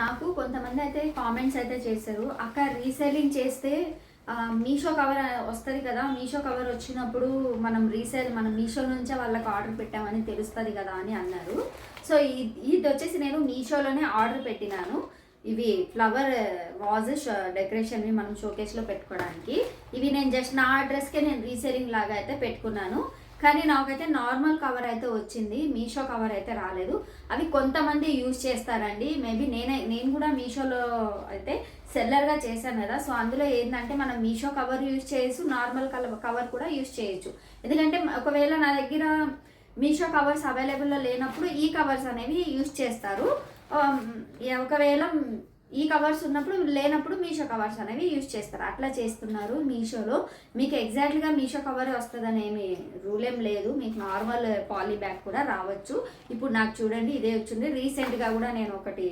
నాకు కొంతమంది అయితే కామెంట్స్ అయితే చేశారు, అక్క రీసేలింగ్ చేస్తే మీషో కవర్ వస్తుంది కదా, మీషో కవర్ వచ్చినప్పుడు మనం మీషో నుంచే వాళ్ళకి ఆర్డర్ పెట్టామని తెలుస్తుంది కదా అని అన్నారు. సో ఇది వచ్చేసి నేను మీషోలోనే ఆర్డర్ పెట్టినాను. ఇవి ఫ్లవర్ వాజెస్ డెకరేషన్వి మనం షోకేస్లో పెట్టుకోవడానికి. ఇవి నేను జస్ట్ నా అడ్రస్కే నేను రీసేలింగ్ లాగా అయితే పెట్టుకున్నాను. కానీ నాకైతే నార్మల్ కవర్ అయితే వచ్చింది, మీషో కవర్ అయితే రాలేదు. అవి కొంతమంది యూజ్ చేస్తారండి. మేబీ నేను కూడా మీషోలో అయితే సెల్లర్గా చేశాను కదా. సో అందులో ఏంటంటే మనం మీషో కవర్ యూజ్ చేయొచ్చు, నార్మల్ కవర్ కూడా యూజ్ చేయొచ్చు. ఎందుకంటే ఒకవేళ నా దగ్గర మీషో కవర్స్ అవైలబుల్లో లేనప్పుడు ఈ కవర్స్ అనేవి యూజ్ చేస్తారు. ఒకవేళ ఈ కవర్స్ ఉన్నప్పుడు లేనప్పుడు మీషో కవర్స్ అనేవి యూజ్ చేస్తారు. అట్లా చేస్తున్నారు మీషోలో. మీకు ఎగ్జాక్ట్గా మీషో కవర్ వస్తుందని ఏమి రూల్ ఏం లేదు. మీకు నార్మల్ పాలీ బ్యాగ్ కూడా రావచ్చు. ఇప్పుడు నాకు చూడండి ఇదే వచ్చింది. రీసెంట్గా కూడా నేను ఒకటి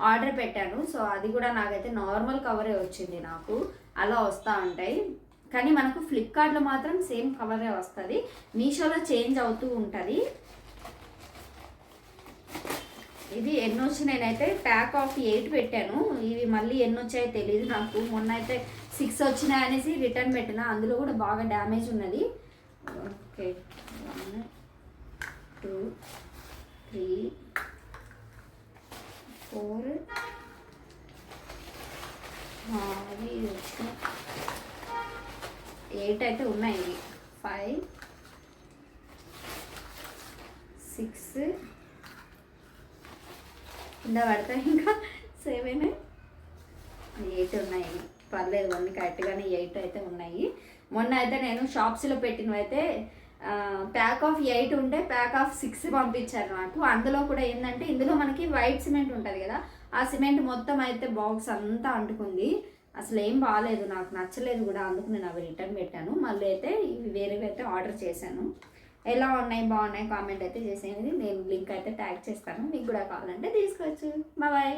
ఆర్డర్ పెట్టాను. సో అది కూడా నాకైతే నార్మల్ కవరే వచ్చింది. నాకు అలా వస్తూ ఉంటాయి. కానీ మనకు ఫ్లిప్కార్ట్లో మాత్రం సేమ్ కవరే వస్తుంది. మీషోలో చేంజ్ అవుతూ ఉంటుంది. ఇది ఎన్ని వచ్చి నేనైతే ప్యాక్ ఆఫ్ 8 పెట్టాను. ఇవి మళ్ళీ ఎన్ని వచ్చాయో తెలియదు నాకు. మొన్న అయితే 6 వచ్చినాయి అనేసి రిటర్న్ పెట్టిన. అందులో కూడా బాగా డ్యామేజ్ ఉన్నది. ఓకే 1 2 3 4 అవి వచ్చినాయి 8 అయితే ఉన్నాయి. 5 6 కింద పడతాయి. ఇంకా 7 8 ఉన్నాయి. పర్లేదు అన్నీ కరెక్ట్గానే 8 అయితే ఉన్నాయి. మొన్న అయితే నేను షాప్స్లో పెట్టినవి అయితే ప్యాక్ ఆఫ్ 8 ఉంటే ప్యాక్ ఆఫ్ 6 పంపించారు నాకు. అందులో కూడా ఏంటంటే ఇందులో మనకి వైట్ సిమెంట్ ఉంటుంది కదా, ఆ సిమెంట్ మొత్తం అయితే బాక్స్ అంతా అంటుకుంది. అసలు ఏం బాగాలేదు, నాకు నచ్చలేదు కూడా. అందుకు నేను అవి రిటర్న్ పెట్టాను. మళ్ళీ అయితే ఇవి వేరేవి అయితే ఆర్డర్ చేశాను. ఎలా ఉన్నాయి బాగున్నాయి కామెంట్ అయితే చేసేయండి. నేను లింక్ అయితే ట్యాగ్ చేస్తాను. మీకు కూడా కావాలంటే తీసుకోవచ్చు. బాయ్.